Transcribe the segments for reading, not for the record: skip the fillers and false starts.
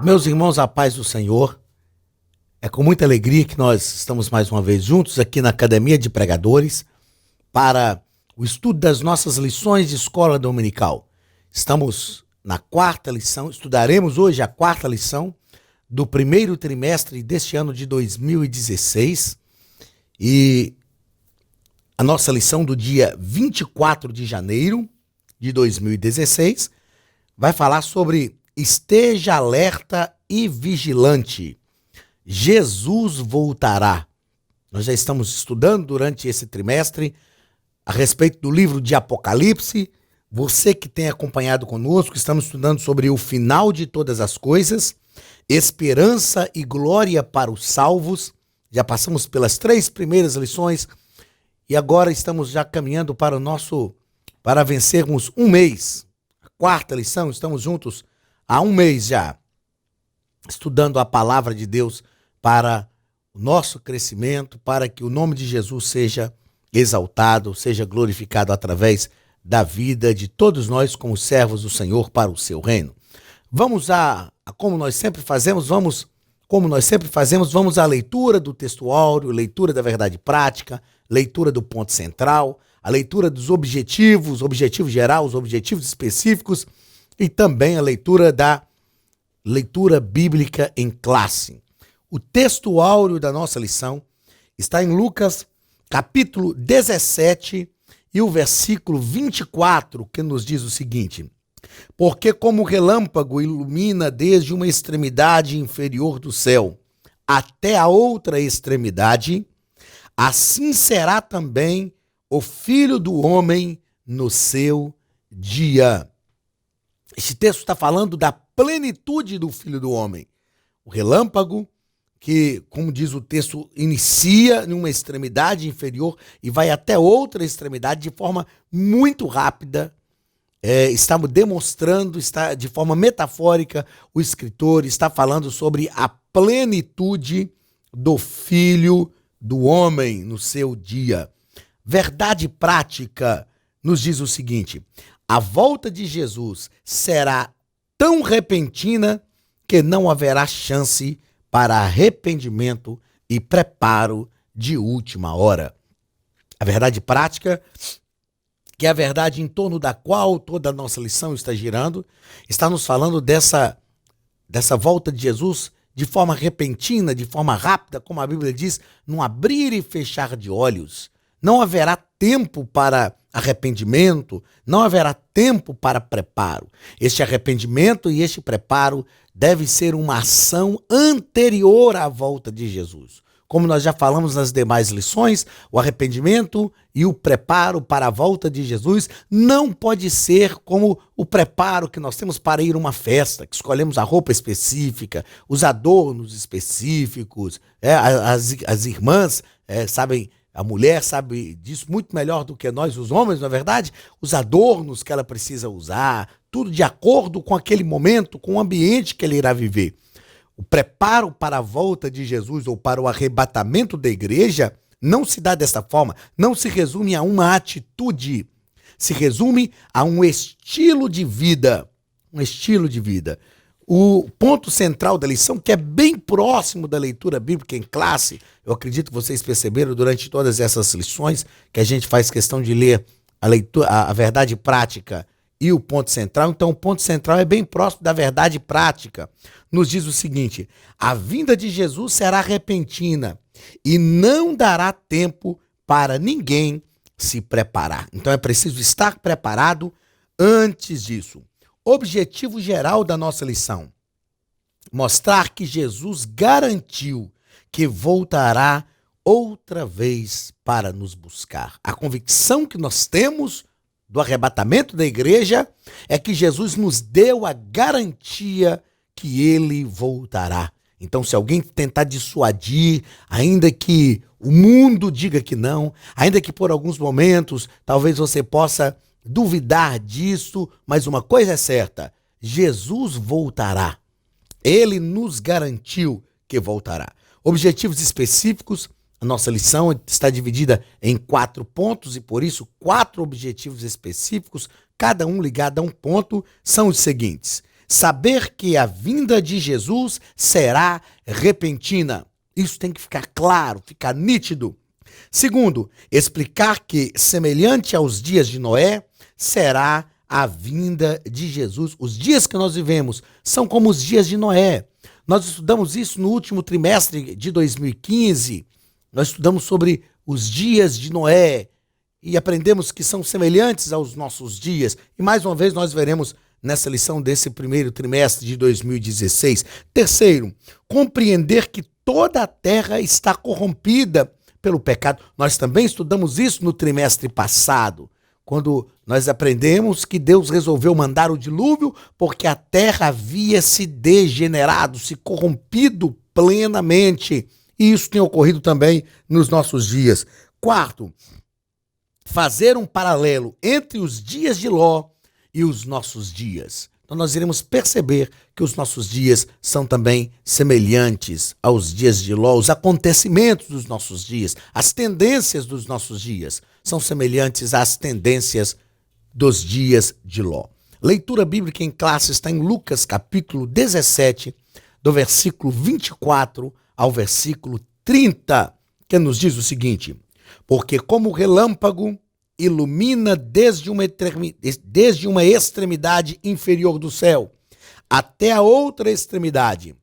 Meus irmãos, a paz do Senhor, é com muita alegria que nós estamos mais uma vez juntos aqui na Academia de Pregadores para o estudo das nossas lições de escola dominical. Estamos na quarta lição, estudaremos hoje a quarta lição do primeiro trimestre deste ano de 2016 e a nossa lição do dia 24 de janeiro de 2016 vai falar sobre esteja alerta e vigilante. Jesus voltará. Nós já estamos estudando durante esse trimestre a respeito do livro de Apocalipse. Você que tem acompanhado conosco, estamos estudando sobre o final de todas as coisas, esperança e glória para os salvos. Já passamos pelas 3 primeiras lições e agora estamos já caminhando para vencermos um mês. A quarta lição, estamos juntos há um mês já, estudando a palavra de Deus para o nosso crescimento, para que o nome de Jesus seja exaltado, seja glorificado através da vida de todos nós como servos do Senhor para o seu reino. Vamos como nós sempre fazemos, vamos à leitura do texto áureo, leitura da verdade prática, leitura do ponto central, a leitura dos objetivos gerais, os objetivos específicos, e também a leitura da leitura bíblica em classe. O texto áureo da nossa lição está em Lucas, capítulo 17, e o versículo 24, que nos diz o seguinte: porque como o relâmpago ilumina desde uma extremidade inferior do céu até a outra extremidade, assim será também o Filho do Homem no seu dia. Este texto está falando da plenitude do Filho do Homem. O relâmpago, que, como diz o texto, inicia em uma extremidade inferior e vai até outra extremidade de forma muito rápida. Estamos demonstrando, está de forma metafórica, o escritor está falando sobre a plenitude do Filho do Homem no seu dia. Verdade prática nos diz o seguinte: a volta de Jesus será tão repentina que não haverá chance para arrependimento e preparo de última hora. A verdade prática, que é a verdade em torno da qual toda a nossa lição está girando, está nos falando dessa volta de Jesus de forma repentina, de forma rápida, como a Bíblia diz, num abrir e fechar de olhos. Não haverá tempo para arrependimento, não haverá tempo para preparo. Este arrependimento e este preparo deve ser uma ação anterior à volta de Jesus. Como nós já falamos nas demais lições, o arrependimento e o preparo para a volta de Jesus não pode ser como o preparo que nós temos para ir a uma festa, que escolhemos a roupa específica, os adornos específicos. As irmãs sabem. A mulher sabe disso muito melhor do que nós, os homens, não é verdade? Os adornos que ela precisa usar, tudo de acordo com aquele momento, com o ambiente que ela irá viver. O preparo para a volta de Jesus ou para o arrebatamento da igreja não se dá dessa forma, não se resume a uma atitude, se resume a um estilo de vida. Um estilo de vida. O ponto central da lição, que é bem próximo da leitura bíblica em classe, eu acredito que vocês perceberam durante todas essas lições que a gente faz questão de ler a verdade prática e o ponto central. Então o ponto central é bem próximo da verdade prática. Nos diz o seguinte: a vinda de Jesus será repentina e não dará tempo para ninguém se preparar. Então é preciso estar preparado antes disso. Objetivo geral da nossa lição: mostrar que Jesus garantiu que voltará outra vez para nos buscar. A convicção que nós temos do arrebatamento da igreja é que Jesus nos deu a garantia que ele voltará. Então, se alguém tentar dissuadir, ainda que o mundo diga que não, ainda que por alguns momentos talvez você possa duvidar disso, mas uma coisa é certa: Jesus voltará. Ele nos garantiu que voltará. Objetivos específicos: a nossa lição está dividida em 4 pontos e, por isso, 4 objetivos específicos, cada um ligado a um ponto, são os seguintes: Saber que a vinda de Jesus será repentina. Isso tem que ficar claro, ficar nítido. Segundo, explicar que, semelhante aos dias de Noé, será a vinda de Jesus. Os dias que nós vivemos são como os dias de Noé. Nós estudamos isso no último trimestre de 2015. Nós estudamos sobre os dias de Noé e aprendemos que são semelhantes aos nossos dias. E mais uma vez nós veremos nessa lição desse primeiro trimestre de 2016. Terceiro, compreender que toda a terra está corrompida pelo pecado. Nós também estudamos isso no trimestre passado, quando nós aprendemos que Deus resolveu mandar o dilúvio porque a terra havia se degenerado, se corrompido plenamente. E isso tem ocorrido também nos nossos dias. Quarto, fazer um paralelo entre os dias de Ló e os nossos dias. Então nós iremos perceber que os nossos dias são também semelhantes aos dias de Ló. Os acontecimentos dos nossos dias, as tendências dos nossos dias são semelhantes às tendências dos dias de Ló. Leitura bíblica em classe está em Lucas capítulo 17, do versículo 24 ao versículo 30, que nos diz o seguinte: porque como o relâmpago ilumina desde uma extremidade inferior do céu até a outra extremidade,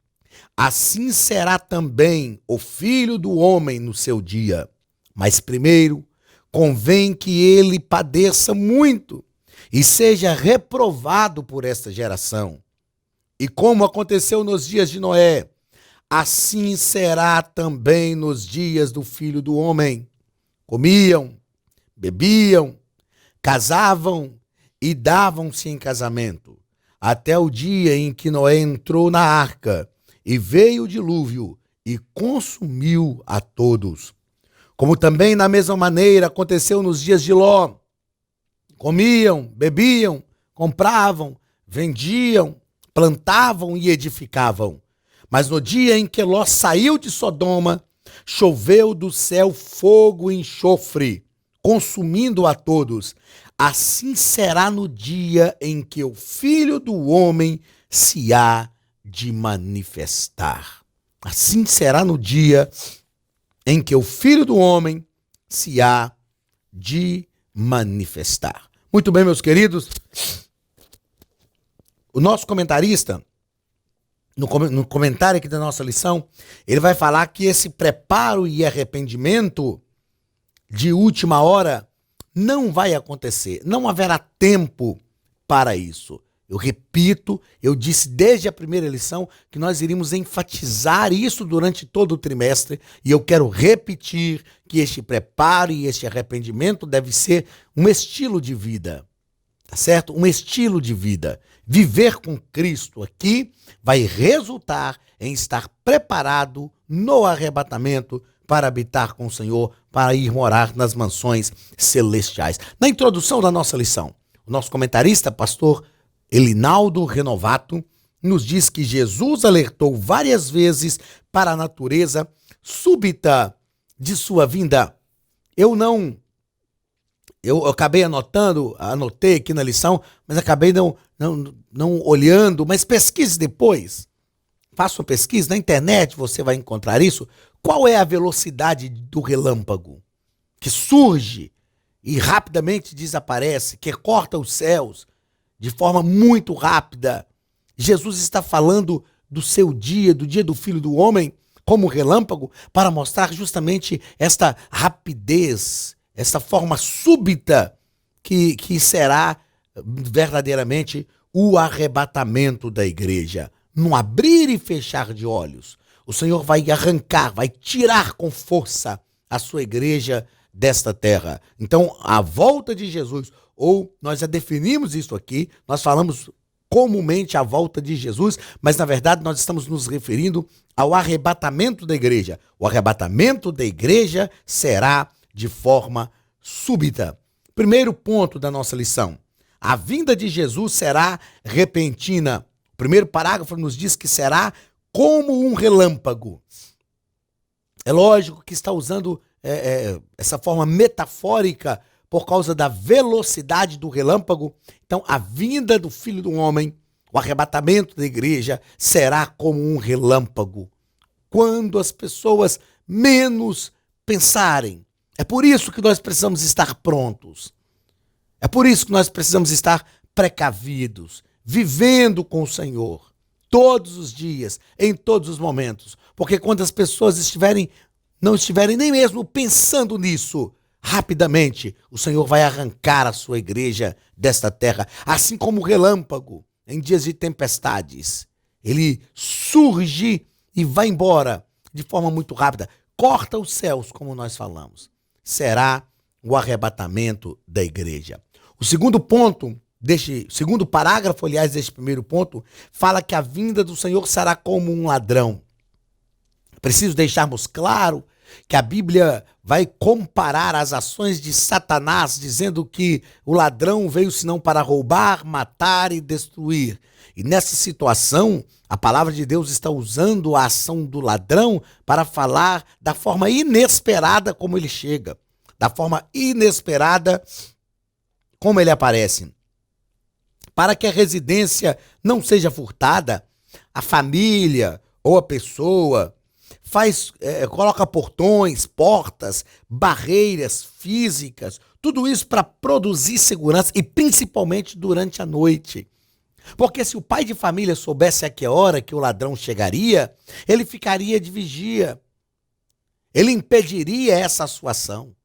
assim será também o Filho do Homem no seu dia. Mas primeiro convém que ele padeça muito e seja reprovado por esta geração. E como aconteceu nos dias de Noé, assim será também nos dias do Filho do Homem. Comiam, bebiam, casavam e davam-se em casamento, até o dia em que Noé entrou na arca e veio o dilúvio e consumiu a todos. Como também na mesma maneira aconteceu nos dias de Ló. Comiam, bebiam, compravam, vendiam, plantavam e edificavam. Mas no dia em que Ló saiu de Sodoma, choveu do céu fogo e enxofre, consumindo a todos. Assim será no dia em que o Filho do Homem se há de manifestar. Assim será no dia em que o Filho do Homem se há de manifestar. Muito bem, meus queridos. O nosso comentarista, no comentário aqui da nossa lição, ele vai falar que esse preparo e arrependimento de última hora não vai acontecer. Não haverá tempo para isso. Eu repito, eu disse desde a primeira lição que nós iríamos enfatizar isso durante todo o trimestre, e eu quero repetir que este preparo e este arrependimento deve ser um estilo de vida, tá certo? Um estilo de vida. Viver com Cristo aqui vai resultar em estar preparado no arrebatamento para habitar com o Senhor, para ir morar nas mansões celestiais. Na introdução da nossa lição, o nosso comentarista, pastor Elinaldo Renovato, nos diz que Jesus alertou várias vezes para a natureza súbita de sua vinda. Eu acabei anotei aqui na lição, mas acabei não olhando, mas pesquise depois. Faça uma pesquisa, na internet você vai encontrar isso. Qual é a velocidade do relâmpago que surge e rapidamente desaparece, que corta os céus de forma muito rápida? Jesus está falando do seu dia, do dia do Filho do Homem, como relâmpago, para mostrar justamente esta rapidez, essa forma súbita que será verdadeiramente o arrebatamento da igreja. Num abrir e fechar de olhos, o Senhor vai arrancar, vai tirar com força a sua igreja desta terra. Então, a volta de Jesus, ou nós já definimos isso aqui, nós falamos comumente a volta de Jesus, mas na verdade nós estamos nos referindo ao arrebatamento da igreja. O arrebatamento da igreja será de forma súbita. Primeiro ponto da nossa lição: a vinda de Jesus será repentina. O primeiro parágrafo nos diz que será como um relâmpago. É lógico que está usando essa forma metafórica por causa da velocidade do relâmpago. Então, a vinda do Filho do Homem O arrebatamento da igreja será como um relâmpago, quando as pessoas menos pensarem. É por isso que nós precisamos estar prontos. É por isso que nós precisamos estar precavidos, vivendo com o Senhor, todos os dias, em todos os momentos. Porque quando as pessoas não estiverem nem mesmo pensando nisso, rapidamente o Senhor vai arrancar a sua igreja desta terra, assim como o relâmpago em dias de tempestades. Ele surge e vai embora de forma muito rápida, corta os céus, como nós falamos. Será o arrebatamento da igreja. O segundo ponto, segundo parágrafo, aliás, deste primeiro ponto, fala que a vinda do Senhor será como um ladrão. Preciso deixarmos claro que a Bíblia vai comparar as ações de Satanás, dizendo que o ladrão veio senão para roubar, matar e destruir. E nessa situação, a palavra de Deus está usando a ação do ladrão para falar da forma inesperada como ele chega, da forma inesperada como ele aparece. Para que a residência não seja furtada, a família ou a pessoa coloca portões, portas, barreiras físicas, tudo isso para produzir segurança e principalmente durante a noite. Porque se o pai de família soubesse a que hora que o ladrão chegaria, ele ficaria de vigia. Ele impediria essa sua ação.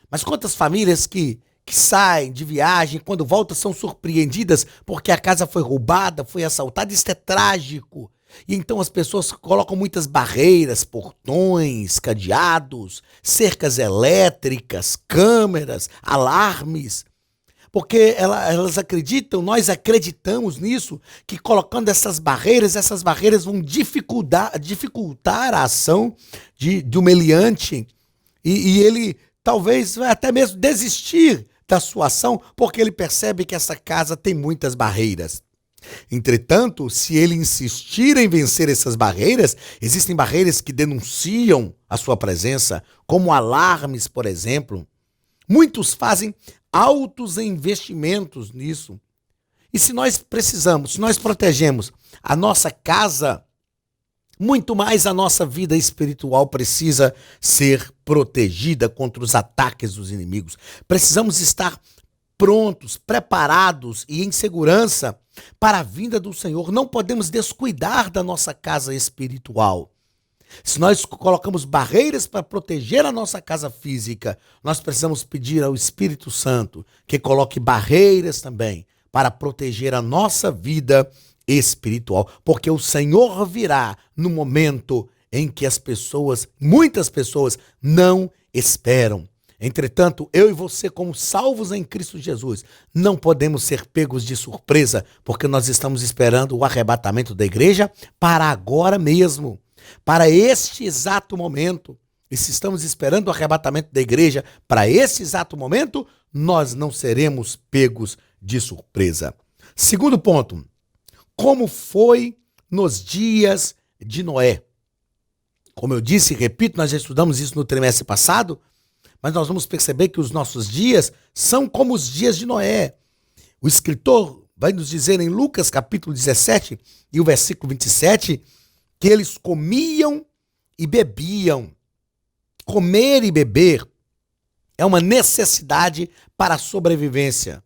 Mas quantas famílias que saem de viagem, quando voltam, são surpreendidas porque a casa foi roubada, foi assaltada? Isso é trágico. E então as pessoas colocam muitas barreiras, portões, cadeados, cercas elétricas, câmeras, alarmes. Porque elas acreditam, nós acreditamos nisso, que colocando essas barreiras vão dificultar a ação do meliante. E ele talvez vai até mesmo desistir da sua ação, porque ele percebe que essa casa tem muitas barreiras. Entretanto, se ele insistir em vencer essas barreiras, existem barreiras que denunciam a sua presença, como alarmes, por exemplo. Muitos fazem altos investimentos nisso. E se nós protegemos a nossa casa, muito mais a nossa vida espiritual precisa ser protegida contra os ataques dos inimigos. Precisamos estar prontos, preparados e em segurança para a vinda do Senhor. Não podemos descuidar da nossa casa espiritual. Se nós colocamos barreiras para proteger a nossa casa física, nós precisamos pedir ao Espírito Santo que coloque barreiras também para proteger a nossa vida espiritual. Porque o Senhor virá no momento em que muitas pessoas não esperam. Entretanto, eu e você, como salvos em Cristo Jesus, não podemos ser pegos de surpresa, porque nós estamos esperando o arrebatamento da igreja para agora mesmo, para este exato momento. E se estamos esperando o arrebatamento da igreja para esse exato momento, nós não seremos pegos de surpresa. Segundo ponto, como foi nos dias de Noé? Como eu disse e repito, nós já estudamos isso no trimestre passado, mas nós vamos perceber que os nossos dias são como os dias de Noé. O escritor vai nos dizer em Lucas capítulo 17 e o versículo 27, que eles comiam e bebiam. Comer e beber é uma necessidade para a sobrevivência.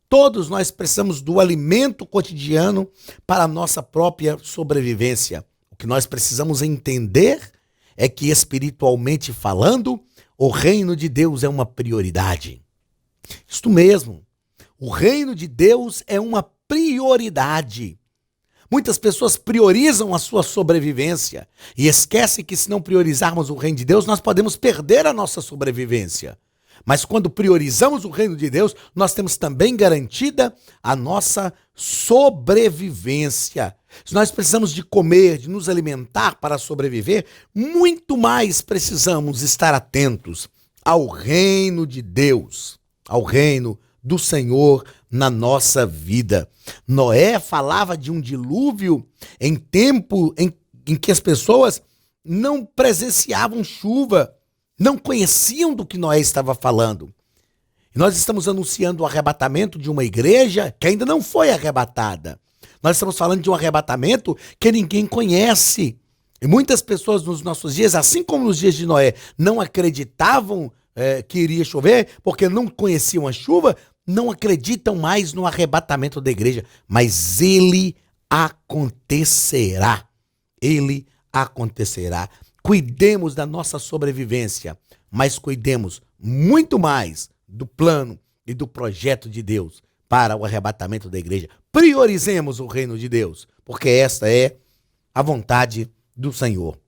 Todos nós precisamos do alimento cotidiano para a nossa própria sobrevivência. O que nós precisamos entender é que, espiritualmente falando, o reino de Deus é uma prioridade. Isto mesmo, o reino de Deus é uma prioridade. Muitas pessoas priorizam a sua sobrevivência e esquecem que, se não priorizarmos o reino de Deus, nós podemos perder a nossa sobrevivência. Mas quando priorizamos o reino de Deus, nós temos também garantida a nossa sobrevivência. Se nós precisamos de comer, de nos alimentar para sobreviver, muito mais precisamos estar atentos ao reino de Deus, ao reino do Senhor na nossa vida. Noé falava de um dilúvio em tempo em que as pessoas não presenciavam chuva, não conheciam do que Noé estava falando. E nós estamos anunciando o arrebatamento de uma igreja que ainda não foi arrebatada. Nós estamos falando de um arrebatamento que ninguém conhece. E muitas pessoas nos nossos dias, assim como nos dias de Noé, não acreditavam que iria chover, porque não conheciam a chuva, não acreditam mais no arrebatamento da igreja. Mas ele acontecerá. Ele acontecerá. Cuidemos da nossa sobrevivência, mas cuidemos muito mais do plano e do projeto de Deus para o arrebatamento da igreja. Priorizemos o reino de Deus, porque esta é a vontade do Senhor.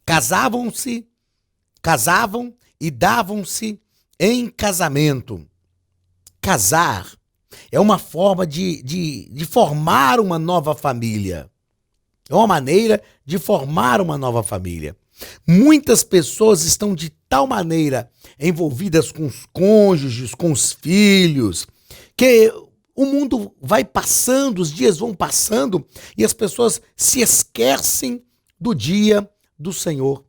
Casavam e davam-se em casamento. Casar é uma forma de formar uma nova família. É uma maneira de formar uma nova família. Muitas pessoas estão de tal maneira envolvidas com os cônjuges, com os filhos, que o mundo vai passando, os dias vão passando e as pessoas se esquecem do dia do Senhor.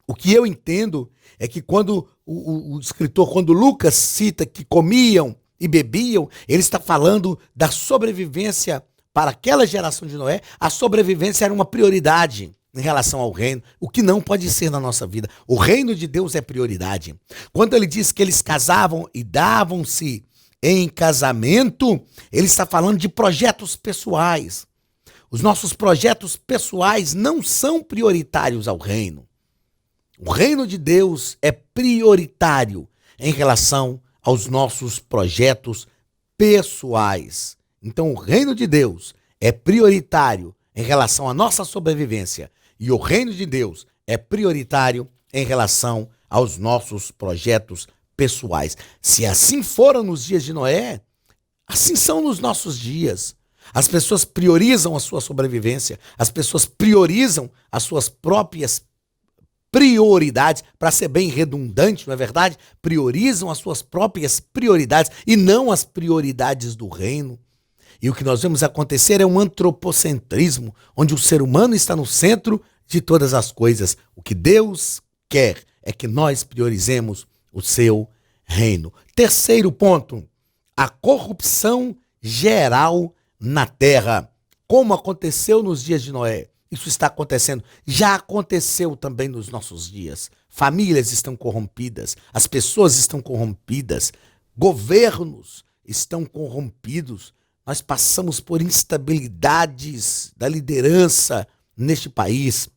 O que eu entendo é que quando o escritor, quando Lucas cita que comiam e bebiam, ele está falando da sobrevivência para aquela geração de Noé. A sobrevivência era uma prioridade em relação ao reino, o que não pode ser na nossa vida. O reino de Deus é prioridade. Quando ele diz que eles casavam e davam-se em casamento, ele está falando de projetos pessoais. Os nossos projetos pessoais não são prioritários ao reino. O reino de Deus é prioritário em relação aos nossos projetos pessoais. Então, o reino de Deus é prioritário em relação à nossa sobrevivência. E o reino de Deus é prioritário em relação aos nossos projetos pessoais. Se assim foram nos dias de Noé, assim são nos nossos dias. As pessoas priorizam a sua sobrevivência, as pessoas priorizam as suas próprias prioridades, para ser bem redundante, não é verdade? Priorizam as suas próprias prioridades e não as prioridades do reino. E o que nós vemos acontecer é um antropocentrismo, onde o ser humano está no centro de todas as coisas. O que Deus quer é que nós priorizemos o seu reino. Terceiro ponto, a corrupção geral na terra. Como aconteceu nos dias de Noé, isso está acontecendo. Já aconteceu também nos nossos dias. Famílias estão corrompidas, as pessoas estão corrompidas, governos estão corrompidos. Nós passamos por instabilidades da liderança neste país.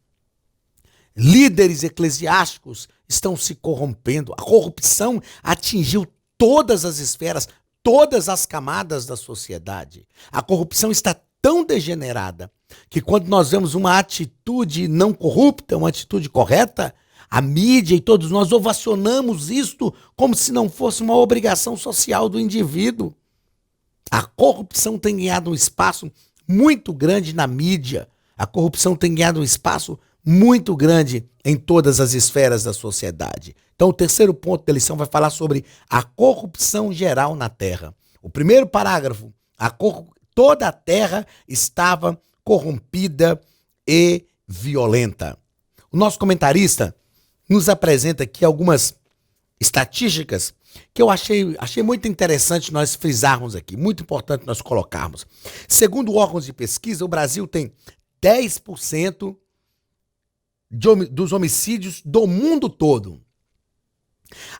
Líderes eclesiásticos estão se corrompendo. A corrupção atingiu todas as esferas, todas as camadas da sociedade. A corrupção está tão degenerada que quando nós vemos uma atitude não corrupta, uma atitude correta, a mídia e todos nós ovacionamos isto como se não fosse uma obrigação social do indivíduo. A corrupção tem ganhado um espaço muito grande na mídia. A corrupção tem ganhado um espaço muito grande em todas as esferas da sociedade. Então, o terceiro ponto da lição vai falar sobre a corrupção geral na terra. O primeiro parágrafo, toda a terra estava corrompida e violenta. O nosso comentarista nos apresenta aqui algumas estatísticas que eu achei muito interessante nós frisarmos aqui, muito importante nós colocarmos. Segundo órgãos de pesquisa, o Brasil tem 10% dos homicídios do mundo todo.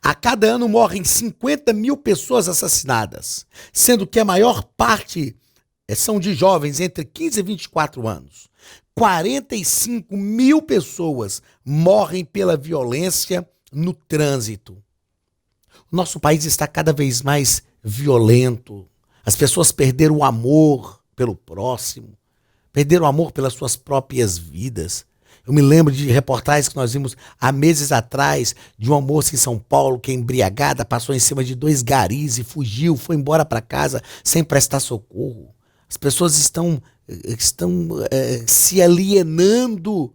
A cada ano morrem 50 mil pessoas assassinadas, sendo que a maior parte são de jovens entre 15 e 24 anos. 45 mil pessoas morrem pela violência no trânsito. O nosso país está cada vez mais violento. As pessoas perderam o amor pelo próximo, perderam o amor pelas suas próprias vidas. Eu me lembro de reportagens que nós vimos há meses atrás de uma moça em São Paulo que, embriagada, passou em cima de 2 garis e fugiu, foi embora para casa sem prestar socorro. As pessoas estão se alienando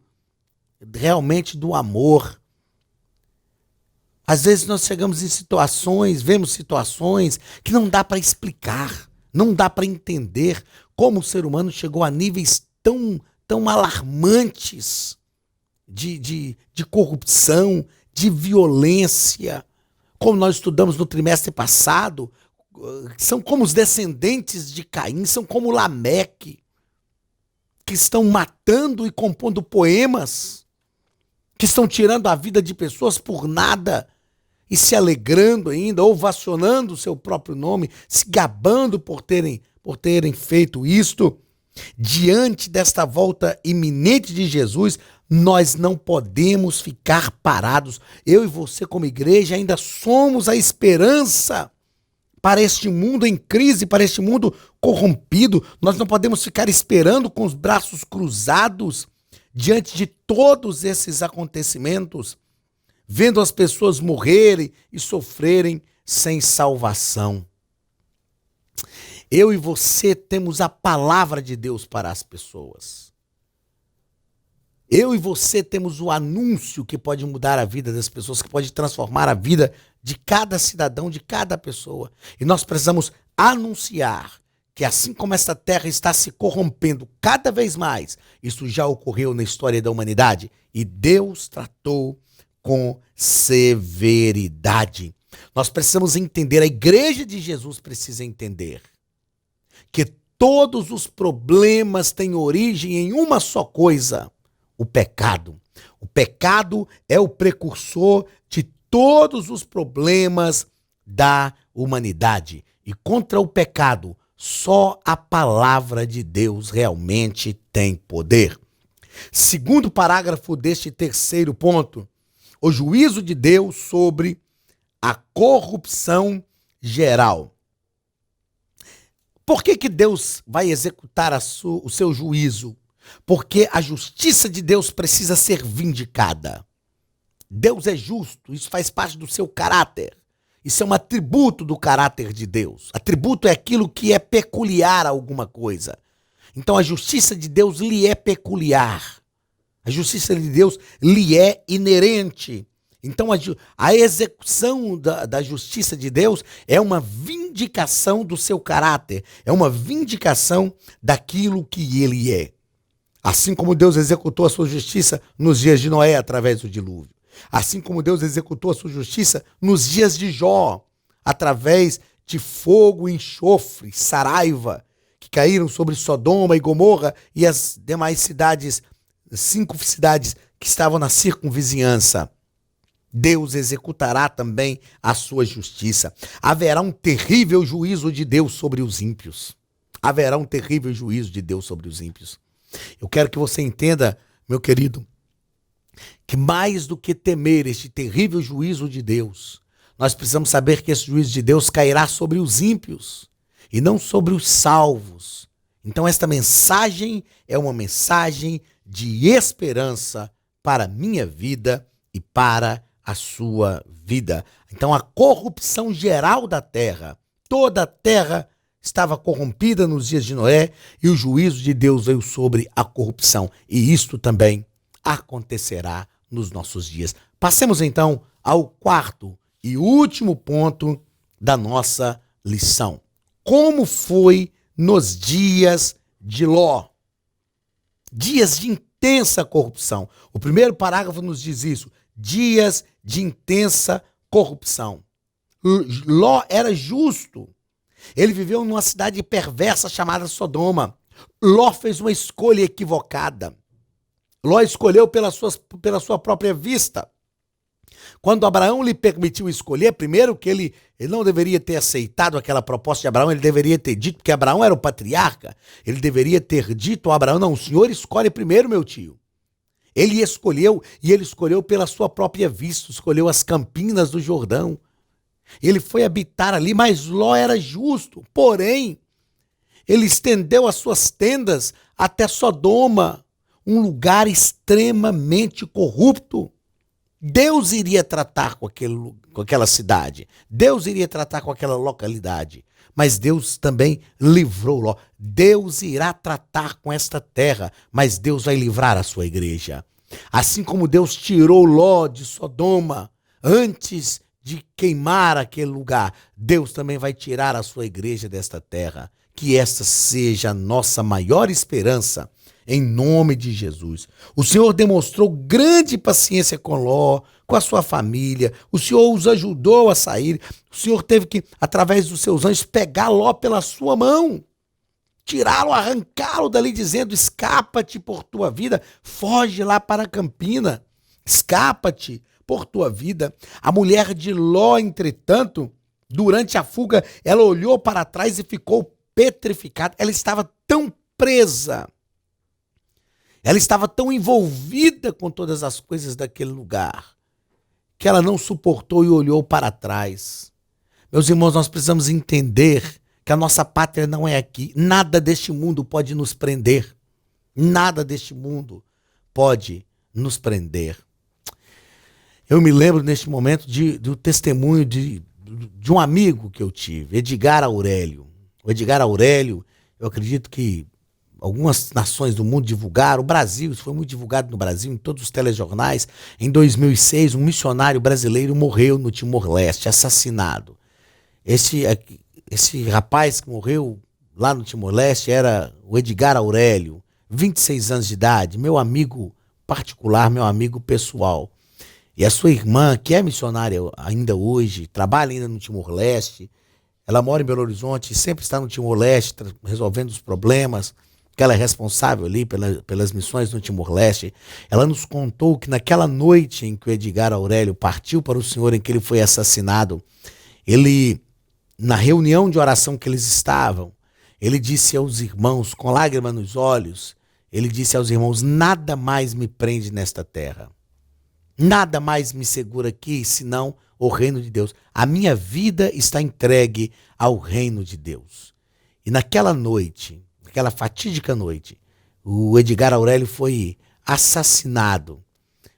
realmente do amor. Às vezes nós chegamos em situações, vemos situações que não dá para explicar, não dá para entender como o ser humano chegou a níveis tão alarmantes de corrupção, de violência. Como nós estudamos no trimestre passado, são como os descendentes de Caim, são como Lameque, que estão matando e compondo poemas, que estão tirando a vida de pessoas por nada e se alegrando ainda, ovacionando o seu próprio nome, se gabando por terem feito isto. Diante desta volta iminente de Jesus, nós não podemos ficar parados. Eu e você, como igreja, ainda somos a esperança para este mundo em crise, para este mundo corrompido. Nós não podemos ficar esperando com os braços cruzados diante de todos esses acontecimentos, vendo as pessoas morrerem e sofrerem sem salvação. Eu e você temos a palavra de Deus para as pessoas. Eu e você temos o anúncio que pode mudar a vida das pessoas, que pode transformar a vida de cada cidadão, de cada pessoa. E nós precisamos anunciar que assim como esta terra está se corrompendo cada vez mais, isso já ocorreu na história da humanidade e Deus tratou com severidade. Nós precisamos entender, a igreja de Jesus precisa entender que todos os problemas têm origem em uma só coisa: o pecado. O pecado é o precursor de todos os problemas da humanidade. E contra o pecado, só a palavra de Deus realmente tem poder. Segundo parágrafo deste terceiro ponto, o juízo de Deus sobre a corrupção geral. Por que Deus vai executar o seu juízo? Porque a justiça de Deus precisa ser vindicada. Deus é justo, isso faz parte do seu caráter. Isso é um atributo do caráter de Deus. Atributo é aquilo que é peculiar a alguma coisa. Então a justiça de Deus lhe é peculiar. A justiça de Deus lhe é inerente. Então a execução da justiça de Deus é uma vindicação do seu caráter. É uma vindicação daquilo que ele é. Assim como Deus executou a sua justiça nos dias de Noé através do dilúvio. Assim como Deus executou a sua justiça nos dias de Jó, através de fogo, enxofre, saraiva, que caíram sobre Sodoma e Gomorra e as demais cidades, 5 cidades que estavam na circunvizinhança. Deus executará também a sua justiça. Haverá um terrível juízo de Deus sobre os ímpios. Haverá um terrível juízo de Deus sobre os ímpios. Eu quero que você entenda, meu querido, que mais do que temer este terrível juízo de Deus, nós precisamos saber que esse juízo de Deus cairá sobre os ímpios e não sobre os salvos. Então esta mensagem é uma mensagem de esperança para a minha vida e para a sua vida. Então a corrupção geral da terra, toda a terra estava corrompida nos dias de Noé e o juízo de Deus veio sobre a corrupção. E isto também acontecerá nos nossos dias. Passemos então ao quarto e último ponto da nossa lição. Como foi nos dias de Ló? Dias de intensa corrupção. O primeiro parágrafo nos diz isso. Dias de intensa corrupção. Ló era justo. Ele viveu numa cidade perversa chamada Sodoma. Ló fez uma escolha equivocada. Ló escolheu pela sua própria vista. Quando Abraão lhe permitiu escolher, primeiro que ele não deveria ter aceitado aquela proposta de Abraão, ele deveria ter dito, porque Abraão era o patriarca, ele deveria ter dito a Abraão: não, o senhor escolhe primeiro, meu tio. Ele escolheu, e ele escolheu pela sua própria vista, escolheu as campinas do Jordão. Ele foi habitar ali, mas Ló era justo, porém, ele estendeu as suas tendas até Sodoma, um lugar extremamente corrupto. Deus iria tratar com aquela cidade, Deus iria tratar com aquela localidade, mas Deus também livrou Ló. Deus irá tratar com esta terra, mas Deus vai livrar a sua igreja. Assim como Deus tirou Ló de Sodoma antes de queimar aquele lugar, Deus também vai tirar a sua igreja desta terra. Que esta seja a nossa maior esperança, em nome de Jesus. O Senhor demonstrou grande paciência com Ló, com a sua família, o Senhor os ajudou a sair, o Senhor teve que, através dos seus anjos, pegar Ló pela sua mão, tirá-lo, arrancá-lo dali, dizendo: escapa-te por tua vida, foge lá para a campina, escapa-te por tua vida. A mulher de Ló, entretanto, durante a fuga, ela olhou para trás e ficou petrificada. Ela estava tão presa, ela estava tão envolvida com todas as coisas daquele lugar, que ela não suportou e olhou para trás. Meus irmãos, nós precisamos entender que a nossa pátria não é aqui. Nada deste mundo pode nos prender. Nada deste mundo pode nos prender. Eu me lembro neste momento do testemunho de um amigo que eu tive, Edgar Aurélio. O Edgar Aurélio, eu acredito que algumas nações do mundo divulgaram, o Brasil, isso foi muito divulgado no Brasil, em todos os telejornais. Em 2006, um missionário brasileiro morreu no Timor-Leste, assassinado. Esse rapaz que morreu lá no Timor-Leste era o Edgar Aurélio, 26 anos de idade, meu amigo particular, meu amigo pessoal. E a sua irmã, que é missionária ainda hoje, trabalha ainda no Timor-Leste, ela mora em Belo Horizonte, sempre está no Timor-Leste, resolvendo os problemas, que ela é responsável ali pelas missões no Timor-Leste. Ela nos contou que naquela noite em que o Edgar Aurélio partiu para o Senhor, em que ele foi assassinado, ele, na reunião de oração que eles estavam, ele disse aos irmãos, com lágrimas nos olhos, ele disse aos irmãos: nada mais me prende nesta terra. Nada mais me segura aqui, senão o reino de Deus. A minha vida está entregue ao reino de Deus. E naquela noite, naquela fatídica noite, o Edgar Aurélio foi assassinado.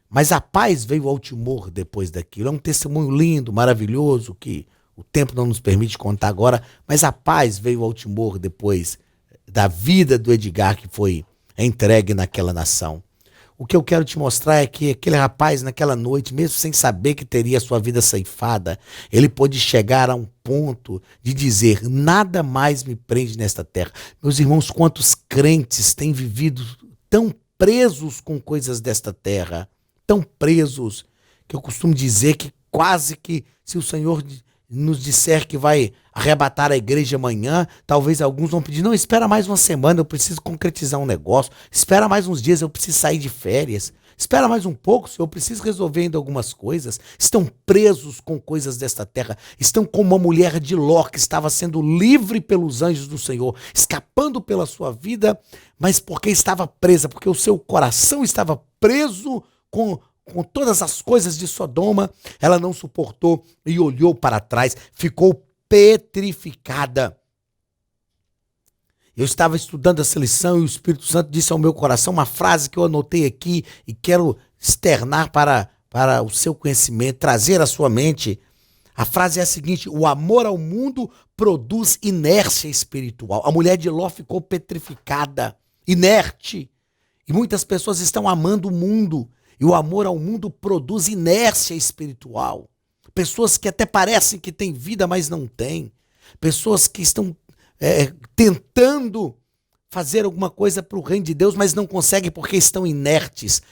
Mas a paz veio ao Timor depois daquilo. É um testemunho lindo, maravilhoso, que o tempo não nos permite contar agora, mas a paz veio ao Timor depois da vida do Edgar, que foi entregue naquela nação. O que eu quero te mostrar é que aquele rapaz, naquela noite, mesmo sem saber que teria a sua vida ceifada, ele pôde chegar a um ponto de dizer: nada mais me prende nesta terra. Meus irmãos, quantos crentes têm vivido tão presos com coisas desta terra, tão presos, que eu costumo dizer que quase que, se o Senhor nos disser que vai arrebatar a igreja amanhã, talvez alguns vão pedir: não, espera mais uma semana, eu preciso concretizar um negócio, espera mais uns dias, eu preciso sair de férias, espera mais um pouco, Senhor, eu preciso resolver ainda algumas coisas. Estão presos com coisas desta terra, estão como uma mulher de Ló, que estava sendo livre pelos anjos do Senhor, escapando pela sua vida, mas porque estava presa, porque o seu coração estava preso com todas as coisas de Sodoma. Ela não suportou e olhou para trás, ficou petrificada. Eu estava estudando essa lição e o Espírito Santo disse ao meu coração uma frase que eu anotei aqui e quero externar para o seu conhecimento, trazer à sua mente. A frase é a seguinte: o amor ao mundo produz inércia espiritual. A mulher de Ló ficou petrificada, inerte. E muitas pessoas estão amando o mundo. E o amor ao mundo produz inércia espiritual. Pessoas que até parecem que têm vida, mas não têm. Pessoas que estão tentando fazer alguma coisa para o reino de Deus, mas não conseguem porque estão inertes,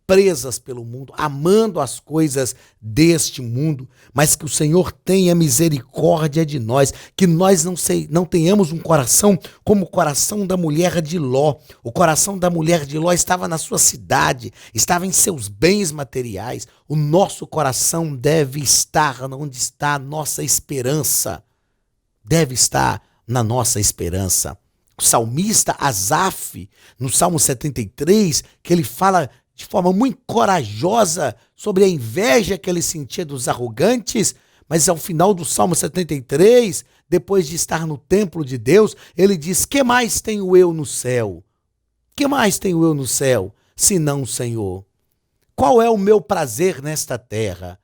presas pelo mundo, amando as coisas deste mundo. Mas que o Senhor tenha misericórdia de nós, que nós não tenhamos um coração como o coração da mulher de Ló. O coração da mulher de Ló estava na sua cidade, estava em seus bens materiais. O nosso coração deve estar onde está a nossa esperança. Deve estar na nossa esperança. O salmista Asaf, no Salmo 73, que ele fala de forma muito corajosa sobre a inveja que ele sentia dos arrogantes, mas ao final do Salmo 73, depois de estar no templo de Deus, ele diz: que mais tenho eu no céu? Que mais tenho eu no céu, senão o Senhor? Qual é o meu prazer nesta terra?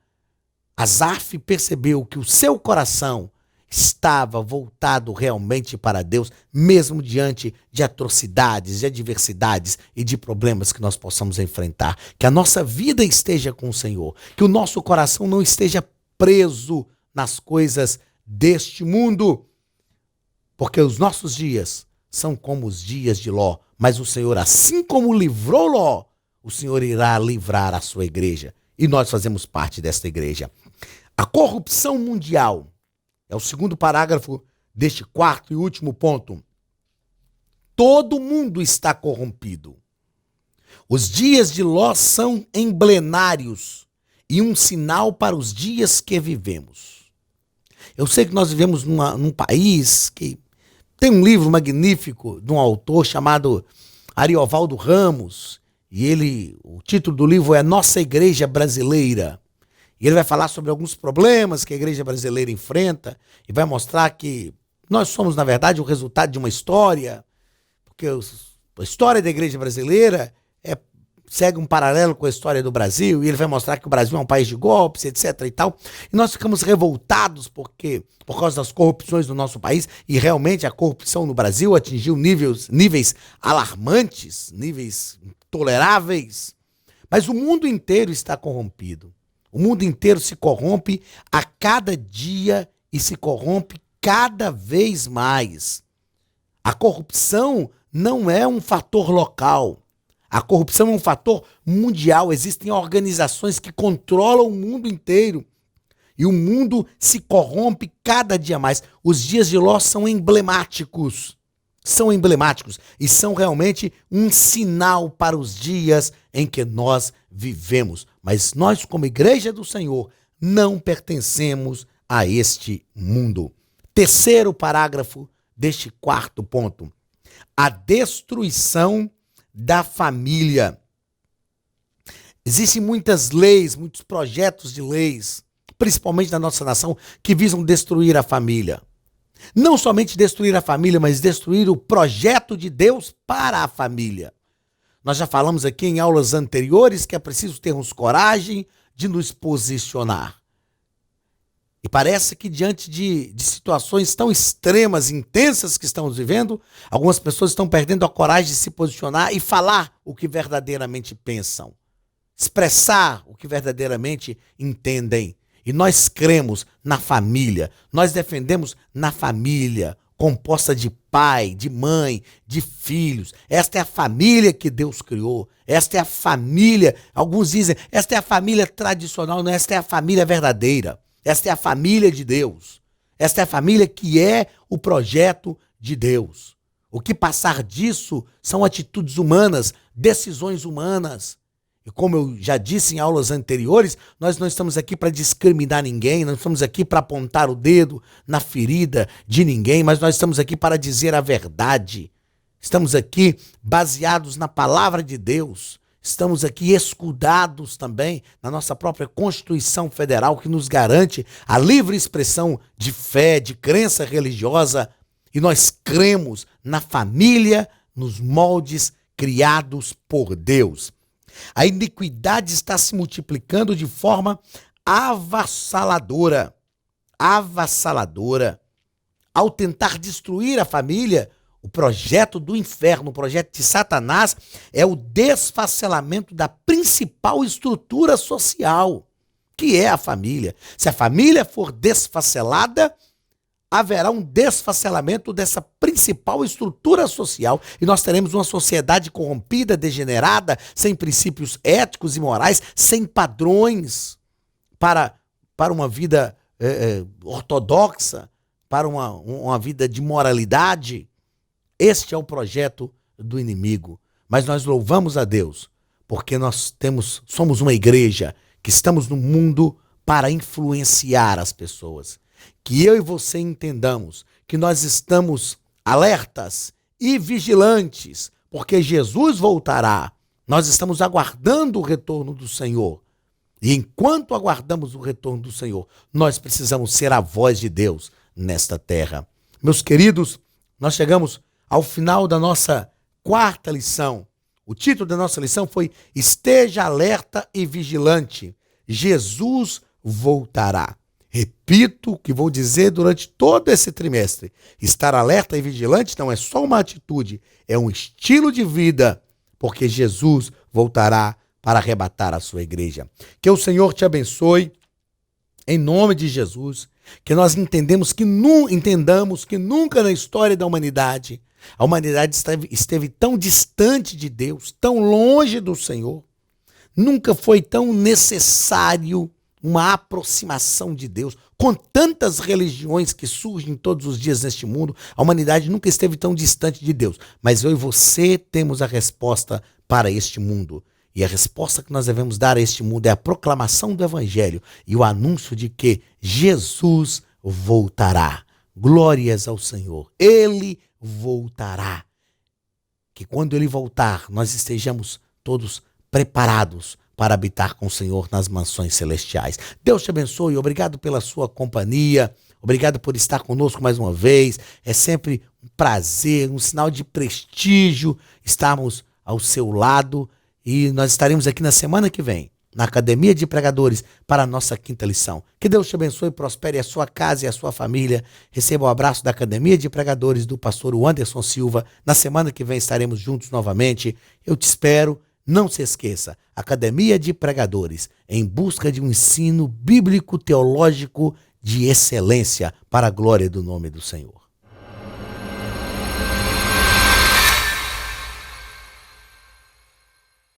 Asaf percebeu que o seu coração estava voltado realmente para Deus, mesmo diante de atrocidades, de adversidades e de problemas que nós possamos enfrentar. Que a nossa vida esteja com o Senhor, que o nosso coração não esteja preso nas coisas deste mundo, porque os nossos dias são como os dias de Ló, mas o Senhor, assim como livrou Ló, o Senhor irá livrar a sua igreja. e nós fazemos parte desta igreja. A corrupção mundial é o segundo parágrafo deste quarto e último ponto. Todo mundo está corrompido. Os dias de Ló são emblemários e um sinal para os dias que vivemos. Eu sei que nós vivemos num país que tem um livro magnífico de um autor chamado Ariovaldo Ramos, e o título do livro é Nossa Igreja Brasileira. E ele vai falar sobre alguns problemas que a igreja brasileira enfrenta e vai mostrar que nós somos, na verdade, o resultado de uma história, porque a história da igreja brasileira segue um paralelo com a história do Brasil, e ele vai mostrar que o Brasil é um país de golpes, etc. e tal. E nós ficamos revoltados por causa das corrupções do nosso país, e realmente a corrupção no Brasil atingiu níveis alarmantes, níveis intoleráveis. Mas o mundo inteiro está corrompido. O mundo inteiro se corrompe a cada dia e se corrompe cada vez mais. A corrupção não é um fator local. A corrupção é um fator mundial. Existem organizações que controlam o mundo inteiro. E o mundo se corrompe cada dia mais. Os dias de Ló são emblemáticos. São emblemáticos e são realmente um sinal para os dias em que nós vivemos. Mas nós, como Igreja do Senhor, não pertencemos a este mundo. Terceiro parágrafo deste quarto ponto. A destruição da família. Existem muitas leis, muitos projetos de leis, principalmente na nossa nação, que visam destruir a família. Não somente destruir a família, mas destruir o projeto de Deus para a família. Nós já falamos aqui em aulas anteriores que é preciso termos coragem de nos posicionar. E parece que diante de situações tão extremas, intensas que estamos vivendo, algumas pessoas estão perdendo a coragem de se posicionar e falar o que verdadeiramente pensam. Expressar o que verdadeiramente entendem. E nós cremos na família, nós defendemos na família, composta de pai, de mãe, de filhos. Esta é a família que Deus criou, esta é a família, alguns dizem, esta é a família tradicional, não, esta é a família verdadeira, esta é a família de Deus, esta é a família que é o projeto de Deus. O que passar disso são atitudes humanas, decisões humanas. E como eu já disse em aulas anteriores, nós não estamos aqui para discriminar ninguém, não estamos aqui para apontar o dedo na ferida de ninguém, mas nós estamos aqui para dizer a verdade. Estamos aqui baseados na palavra de Deus. Estamos aqui escudados também na nossa própria Constituição Federal, que nos garante a livre expressão de fé, de crença religiosa. E nós cremos na família, nos moldes criados por Deus. A iniquidade está se multiplicando de forma avassaladora. Avassaladora. Ao tentar destruir a família, o projeto do inferno, o projeto de Satanás, é o desfacelamento da principal estrutura social, que é a família. Se a família for desfacelada, haverá um desfacelamento dessa principal estrutura social e nós teremos uma sociedade corrompida, degenerada, sem princípios éticos e morais, sem padrões para uma vida ortodoxa, para uma vida de moralidade. Este é o projeto do inimigo. Mas nós louvamos a Deus, porque somos uma igreja que estamos no mundo para influenciar as pessoas. Que eu e você entendamos que nós estamos alertas e vigilantes, porque Jesus voltará. Nós estamos aguardando o retorno do Senhor. E enquanto aguardamos o retorno do Senhor, nós precisamos ser a voz de Deus nesta terra. Meus queridos, nós chegamos ao final da nossa quarta lição. O título da nossa lição foi Esteja alerta e vigilante. Jesus voltará. Repito o que vou dizer durante todo esse trimestre. Estar alerta e vigilante não é só uma atitude, é um estilo de vida, porque Jesus voltará para arrebatar a sua igreja. Que o Senhor te abençoe, em nome de Jesus, que nós entendamos que nunca na história da humanidade, a humanidade esteve tão distante de Deus, tão longe do Senhor. Nunca foi tão necessário uma aproximação de Deus. Com tantas religiões que surgem todos os dias neste mundo, a humanidade nunca esteve tão distante de Deus. Mas eu e você temos a resposta para este mundo. E a resposta que nós devemos dar a este mundo é a proclamação do Evangelho e o anúncio de que Jesus voltará. Glórias ao Senhor. Ele voltará. Que quando Ele voltar, nós estejamos todos preparados para habitar com o Senhor nas mansões celestiais. Deus te abençoe, obrigado pela sua companhia, obrigado por estar conosco mais uma vez. É sempre um prazer, um sinal de prestígio estarmos ao seu lado e nós estaremos aqui na semana que vem, na Academia de Pregadores, para a nossa 5ª lição. Que Deus te abençoe e prospere a sua casa e a sua família. Receba o abraço da Academia de Pregadores do pastor Anderson Silva. Na semana que vem estaremos juntos novamente. Eu te espero. Não se esqueça, Academia de Pregadores, em busca de um ensino bíblico teológico de excelência para a glória do nome do Senhor.